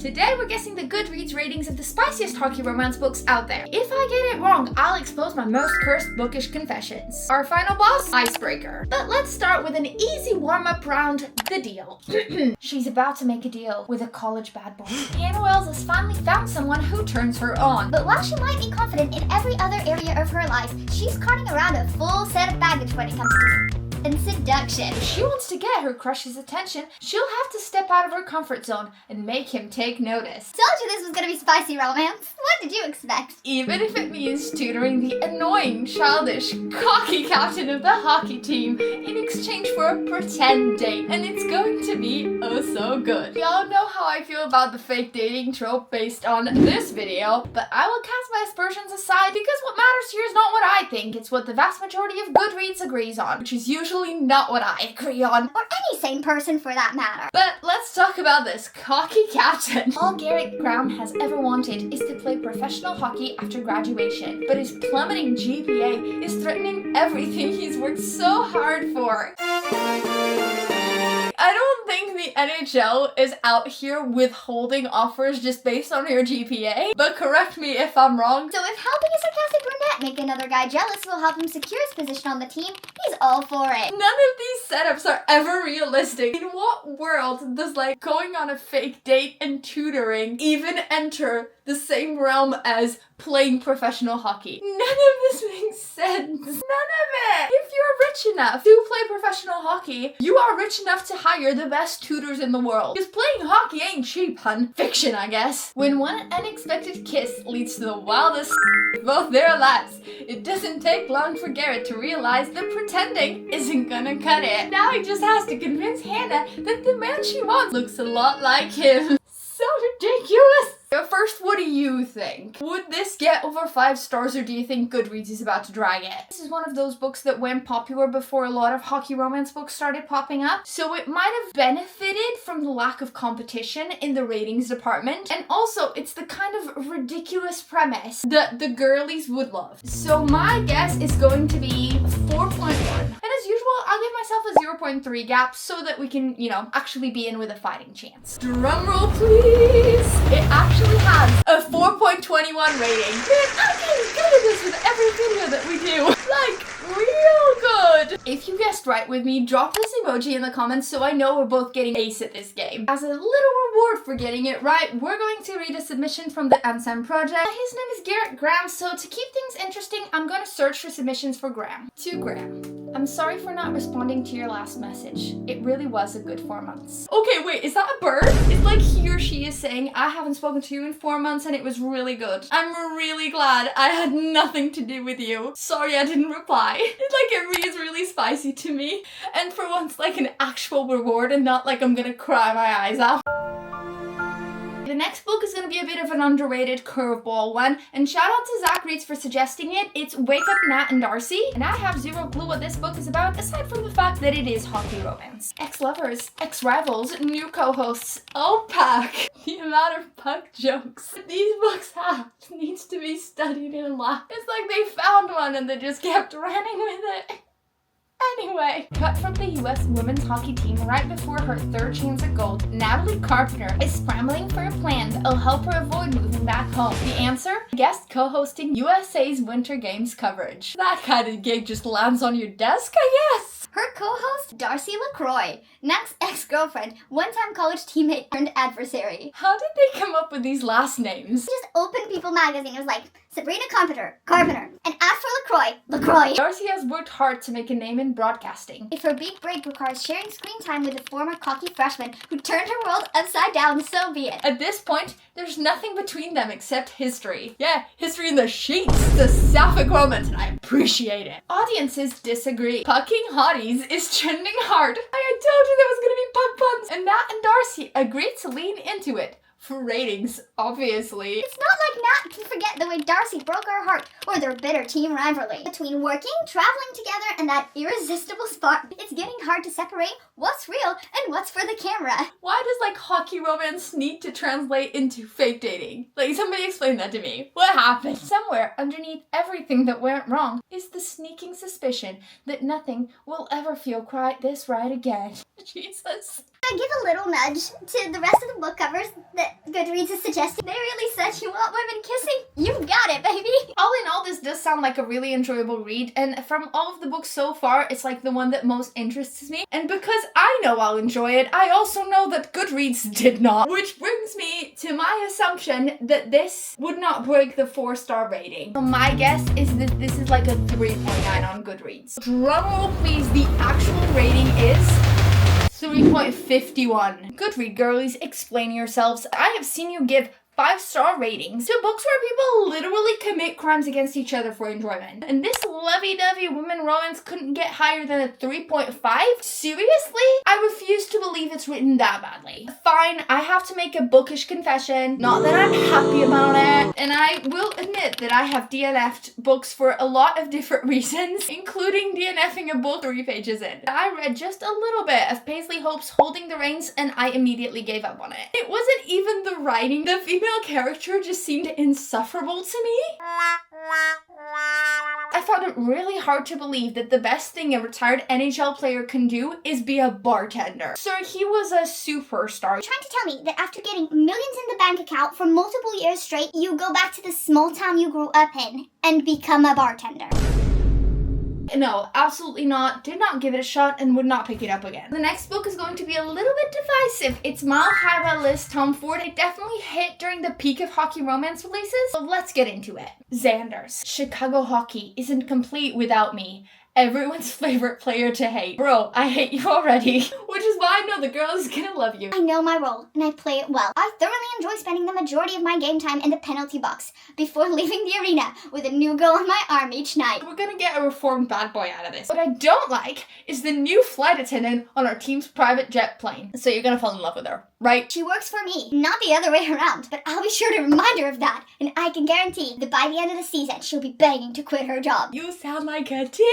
Today we're guessing the Goodreads ratings of the spiciest hockey romance books out there. If I get it wrong, I'll expose my most cursed bookish confessions. Our final boss, Icebreaker. But let's start with an easy warm-up round, the deal. She's about to make a deal with a college bad boy. Hannah Wells has finally found someone who turns her on. But while she might be confident in every other area of her life, she's carting around a full set of baggage when it comes to and seduction. If she wants to get her crush's attention, she'll have to step out of her comfort zone and make him take notice. Told you this was gonna be spicy romance. What did you expect? Even if it means tutoring the annoying, childish, cocky captain of the hockey team in exchange for a pretend date. And it's going to be oh so good. Y'all know how I feel about the fake dating trope based on this video, but I will cast my aspersions aside because what matters here is not what I think, it's what the vast majority of Goodreads agrees on, which is usually not what I agree on. Or any sane person for that matter. But let's talk about this cocky captain. All Garrett Graham has ever wanted is to play professional hockey after graduation, but his plummeting GPA is threatening everything he's worked so hard for. I don't think the NHL is out here withholding offers just based on your GPA, but correct me if I'm wrong. So if helping a sarcastic brunette make another guy jealous will help him secure his position on the team, he's all for it. None of these setups are ever realistic. In what world does going on a fake date and tutoring even enter the same realm as playing professional hockey? None of this makes sense. None of it. If you're rich enough to play professional hockey, you are rich enough to hire the best tutors in the world. Because playing hockey ain't cheap, hun. Fiction, I guess. When one unexpected kiss leads to the wildest of both their lives, it doesn't take long for Garrett to realize that pretending isn't gonna cut it. Now he just has to convince Hannah that the man she wants looks a lot like him. So ridiculous. But first, what do you think? Would this get over 5 stars, or do you think Goodreads is about to drag it? This is one of those books that went popular before a lot of hockey romance books started popping up, so it might have benefited from the lack of competition in the ratings department, and also it's the kind of ridiculous premise that the girlies would love. So my guess is going to be 4.1. And as usual, I'll give myself a 0.3 gap so that we can, actually be in with a fighting chance. Drumroll please! It actually has a 4.21 rating. Man, I'm getting good at this with every video that we do. Real good. If you guessed right with me, drop this emoji in the comments so I know we're both getting ace at this game. As a little reward for getting it right, we're going to read a submission from the Ansem Project. His name is Garrett Graham, so to keep things interesting, I'm going to search for submissions for Graham. To Graham. I'm sorry for not responding to your last message. It really was a good 4 months. Okay, wait, is that a bird? It's he or she is saying, I haven't spoken to you in 4 months and it was really good. I'm really glad I had nothing to do with you. Sorry I didn't reply. It reads really spicy to me. And for once, an actual reward and not I'm gonna cry my eyes out. The next book is going to be a bit of an underrated curveball one, and shout out to Zach Reitz for suggesting it. It's Wake Up Nat and Darcy, and I have zero clue what this book is about aside from the fact that it is hockey romance. Ex-lovers, ex-rivals, new co-hosts, oh pack. The amount of puck jokes that these books have needs to be studied in law. It's they found one and they just kept running with it. Anyway, cut from the US women's hockey team right before her third chance at gold, Natalie Carpenter is scrambling for a plan that'll help her avoid moving back home. The answer? Guest co-hosting USA's Winter Games coverage. That kind of gig just lands on your desk, I guess. Her co-host, Darcy LaCroix, Nat's ex-girlfriend, one-time college teammate turned adversary. How did they come up with these last names? Just opened People magazine. It was Sabrina Carpenter, and as for LaCroix. Darcy has worked hard to make a name in broadcasting. If her big break requires sharing screen time with a former cocky freshman who turned her world upside down, so be it. At this point, there's nothing between them except history. Yeah, history in the sheets. The sapphic romance, and I appreciate it. Audiences disagree. Pucking hotties is trending hard. I told you there was gonna be puck puns, and Nat and Darcy agreed to lean into it. For ratings, obviously. It's not like Nat can forget the way Darcy broke her heart, or their bitter team rivalry. Between working, traveling together, and that irresistible spark, it's getting hard to separate what's real and what's for the camera. Why does hockey romance need to translate into fake dating? Somebody explain that to me. What happened? Somewhere underneath everything that went wrong is the sneaking suspicion that nothing will ever feel quite this right again. Jesus. I give a little nudge to the rest of the book covers that Goodreads is suggesting. They really said you want women kissing? You got it, baby. All in all, this does sound like a really enjoyable read, and from all of the books so far, it's like the one that most interests me. And because I know I'll enjoy it, I also know that Goodreads did not. Which brings me to my assumption that this would not break the 4-star rating. So my guess is that this is like a 3.9 on Goodreads. Drumroll please, the actual rating is 3.51. Good read, girlies. Explain yourselves. I have seen you give 5-star ratings to books where people literally commit crimes against each other for enjoyment. And this lovey-dovey women romance couldn't get higher than a 3.5? Seriously? I refuse to believe it's written that badly. Fine, I have to make a bookish confession. Not that I'm happy about it. And I will admit that I have DNF'd books for a lot of different reasons, including DNFing a book 3 pages in. I read just a little bit of Paisley Hope's Holding the Reins and I immediately gave up on it. It wasn't even the writing. The female character just seemed insufferable to me. I found it really hard to believe that the best thing a retired NHL player can do is be a bartender. Sir, he was a superstar. You're trying to tell me that after getting millions in the bank account for multiple years straight, you go back to the small town you grew up in and become a bartender? No, absolutely not. Did not give it a shot and would not pick it up again. The next book is going to be a little bit divisive. It's Mile High by Liz Tomford. It definitely hit during the peak of hockey romance releases, so let's get into it. Xander's Chicago hockey isn't complete without me. Everyone's favorite player to hate. Bro, I hate you already. Which is why I know the girl is gonna love you. I know my role, and I play it well. I thoroughly enjoy spending the majority of my game time in the penalty box before leaving the arena with a new girl on my arm each night. We're gonna get a reformed bad boy out of this. What I don't like is the new flight attendant on our team's private jet plane. So you're gonna fall in love with her, right? She works for me, not the other way around, but I'll be sure to remind her of that, and I can guarantee that by the end of the season, she'll be begging to quit her job. You sound like a dick!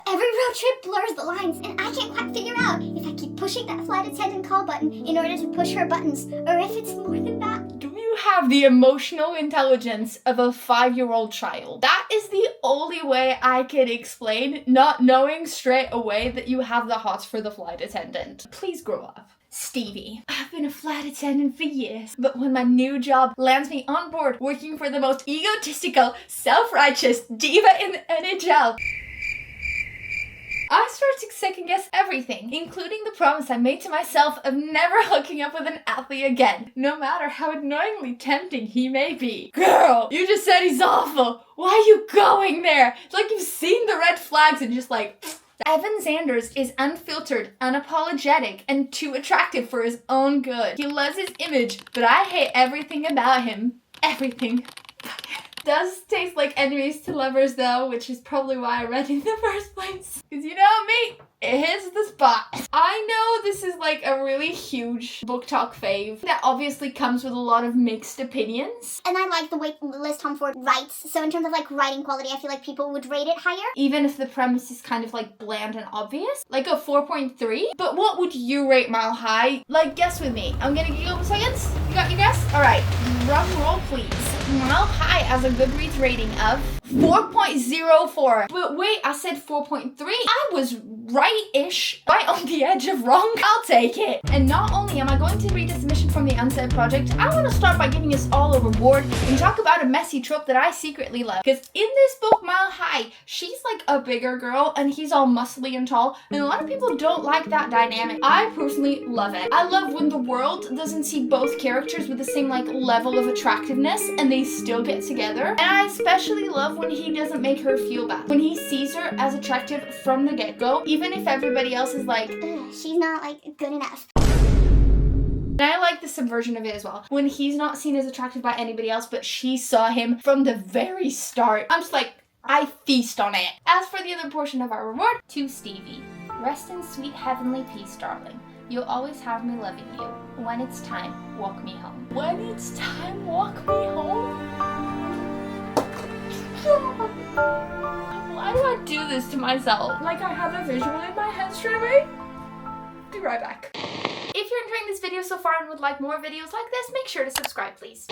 Every road trip blurs the lines, and I can't quite figure out if I keep pushing that flight attendant call button in order to push her buttons, or if it's more than that. Do you have the emotional intelligence of a 5-year-old child? That is the only way I can explain not knowing straight away that you have the hots for the flight attendant. Please grow up. Stevie. I've been a flight attendant for years, but when my new job lands me on board working for the most egotistical, self-righteous diva in the NHL, I start to second guess everything, including the promise I made to myself of never hooking up with an athlete again, no matter how annoyingly tempting he may be. Girl, you just said he's awful. Why are you going there? It's like you've seen the red flags and just like... Evan Xanders is unfiltered, unapologetic, and too attractive for his own good. He loves his image, but I hate everything about him. Everything. Does taste like enemies to lovers though, which is probably why I read it in the first place. Because you know me, it hits the spot. I know this is like a really huge BookTok fave that obviously comes with a lot of mixed opinions. And I like the way Liz Tomford writes, so in terms of like writing quality, I feel like people would rate it higher. Even if the premise is kind of like bland and obvious, like a 4.3. But what would you rate Mile High? Like, guess with me. I'm gonna give you a couple seconds. You got your guess? Alright, drum roll please. Mile High has a Goodreads rating of 4.04. But wait, I said 4.3. I was right-ish, right on the edge of wrong. I'll take it. And not only am I going to read a submission from the Unsaid Project, I want to start by getting us all overboard and talk about a messy trope that I secretly love. Because in this book, Mile High, she's like a bigger girl and he's all muscly and tall, and a lot of people don't like that dynamic. I personally love it. I love when the world doesn't see both characters with the same like level of attractiveness and they still get together. And I especially love when he doesn't make her feel bad. When he sees her as attractive from the get-go, even if everybody else is like, she's not like good enough. And I like the subversion of it as well. When he's not seen as attractive by anybody else, but she saw him from the very start. I'm just like, I feast on it. As for the other portion of our reward, to Stevie. Rest in sweet heavenly peace, darling. You'll always have me loving you. When it's time, walk me home. When it's time, walk me home? Why do I do this to myself? Like I have a visual in my head straight away? Be right back. If you're enjoying enjoying this video so far and would like more videos like this, make sure to subscribe, please.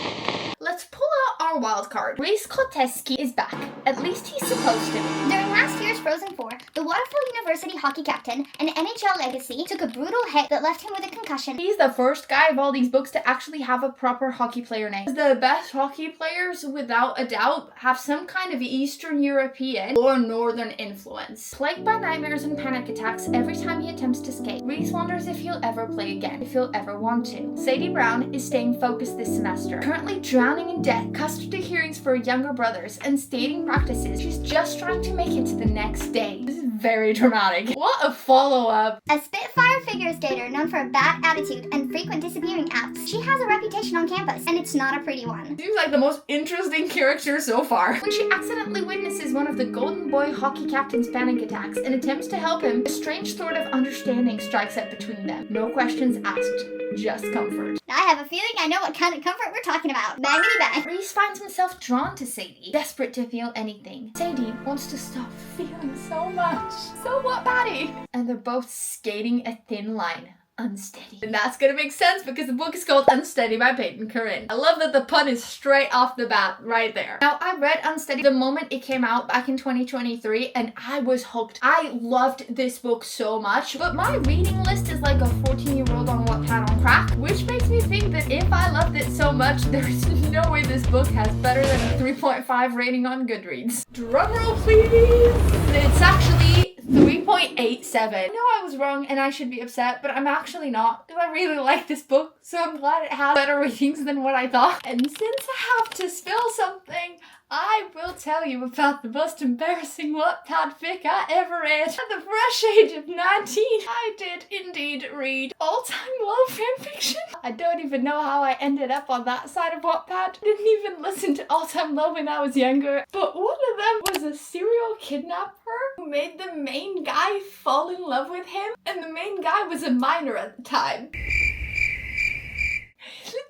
Let's pull out our wild card. Reese Koteski is back. At least he's supposed to be. During last year's Frozen 4, the Waterfall University hockey captain and NHL legacy took a brutal hit that left him with a concussion. He's the first guy of all these books to actually have a proper hockey player name. The best hockey players, without a doubt, have some kind of Eastern European or Northern influence. Plagued by nightmares and panic attacks every time he attempts to skate, Reese wonders if he'll ever play again, if he'll ever want to. Sadie Brown is staying focused this semester, currently drowning in debt, custody hearings for her younger brothers, and skating practices. She's just trying to make it to the next day. This is very dramatic. What a follow-up. A Spitfire figure skater known for a bad attitude and frequent disappearing acts, she has a reputation on campus, and it's not a pretty one. Seems like the most interesting character so far. When she accidentally witnesses one of the Golden Boy hockey captain's panic attacks and attempts to help him, a strange sort of understanding strikes out between them. No questions asked, just comfort. I have a feeling I know what kind of comfort we're talking about. Bangity bang. Reese finds himself drawn to Sadie, desperate to feel anything. Sadie wants to stop feeling so much. So what, Patty? And they're both skating a thin line. Unsteady. And that's gonna make sense because the book is called Unsteady by Peyton Curran. I love that the pun is straight off the bat right there. Now, I read Unsteady the moment it came out back in 2023 and I was hooked. I loved this book so much, but my reading list is like a 14-year-old on Wattpad on crack, which makes me think that if I loved it so much, there's no way this book has better than a 3.5 rating on Goodreads. Drumroll, please! It's actually 3.87. I know I was wrong and I should be upset, but I'm actually not, because I really like this book, so I'm glad it has better ratings than what I thought. And since I have to spill something, I will tell you about the most embarrassing Wattpad fic I ever read. At the fresh age of 19, I did indeed read all-time low fanfiction. I don't even know how I ended up on that side of Wattpad. Didn't even listen to all-time low when I was younger. But one of them was a serial kidnapper who made the main guy fall in love with him, and the main guy was a minor at the time.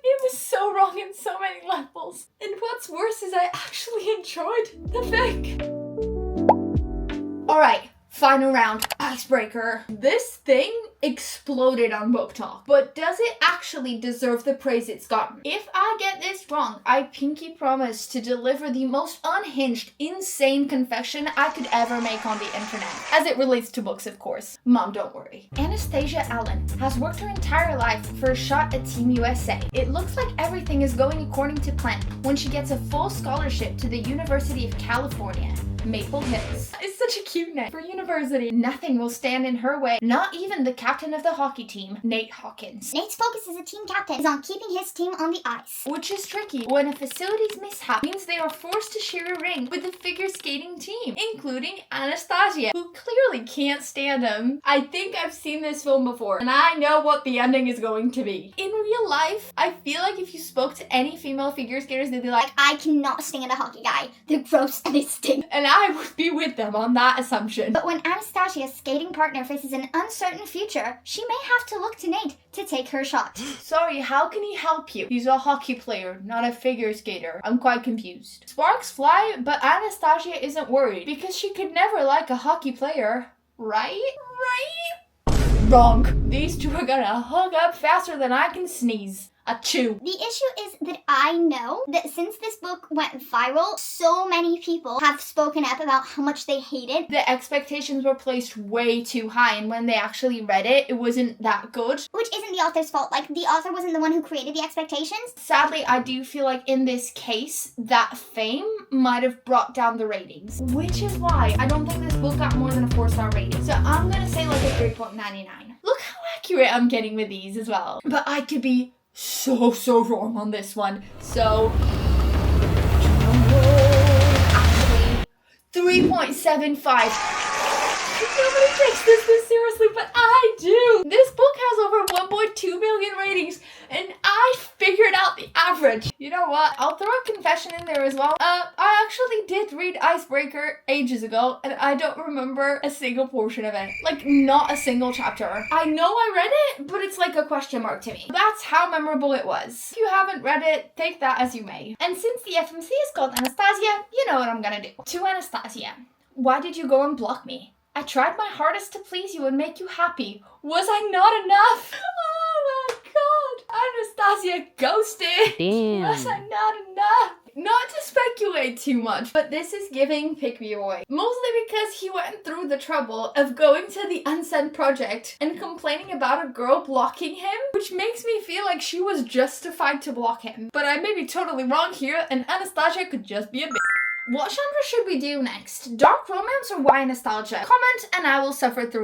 It was so wrong in so many levels. And what's worse is I actually enjoyed the fic. Alright, final round. Icebreaker. This thing exploded on BookTok, but does it actually deserve the praise it's gotten? If I get this wrong, I pinky promise to deliver the most unhinged, insane confession I could ever make on the internet. As it relates to books, of course. Mom, don't worry. Anastasia Allen has worked her entire life for a shot at Team USA. It looks like everything is going according to plan when she gets a full scholarship to the University of California, Maple Hills. It's such a cute name for university. Nothing will stand in her way, not even the captain of the hockey team, Nate Hawkins. Nate's focus as a team captain is on keeping his team on the ice, which is tricky when a facility's mishap means they are forced to share a ring with the figure skating team, including Anastasia, who clearly can't stand him. I think I've seen this film before, and I know what the ending is going to be. In real life, I feel like if you spoke to any female figure skaters, they'd be like, I cannot stand a hockey guy. They're gross and they stink. And I would be with them on that assumption. But when Anastasia's skating partner faces an uncertain future, she may have to look to Nate to take her shot. Sorry, how can he help you? He's a hockey player, not a figure skater. I'm quite confused. Sparks fly, but Anastasia isn't worried because she could never like a hockey player. Right? Wrong. These two are gonna hook up faster than I can sneeze. Achoo. The issue is that I know that since this book went viral, so many people have spoken up about how much they hate it. The expectations were placed way too high, and when they actually read it, it wasn't that good. Which isn't the author's fault. Like, the author wasn't the one who created the expectations. Sadly, I do feel like in this case, that fame might have brought down the ratings. Which is why I don't think this book got more than a 4-star rating. So I'm gonna say like a 3.99. Look how accurate I'm getting with these as well. But I could be so wrong on this one. So, actually, 3.75. Nobody takes this seriously, but I do. This book has over 1.2 million ratings, and I figured out the average. You know what? I'll throw a confession in there as well. I actually did read Icebreaker ages ago, and I don't remember a single portion of it. Like, not a single chapter. I know I read it, but it's like a question mark to me. That's how memorable it was. If you haven't read it, take that as you may. And since the FMC is called Anastasia, you know what I'm gonna do. To Anastasia, why did you go and block me? I tried my hardest to please you and make you happy. Was I not enough? Oh my Anastasia ghosted. Damn. Was I not enough? Not to speculate too much, but this is giving pick me boy. Mostly because he went through the trouble of going to the Unsent Project and complaining about a girl blocking him, which makes me feel like she was justified to block him. But I may be totally wrong here, and Anastasia could just be a bitch. What genre should we do next? Dark romance or YA nostalgia? Comment and I will suffer through it.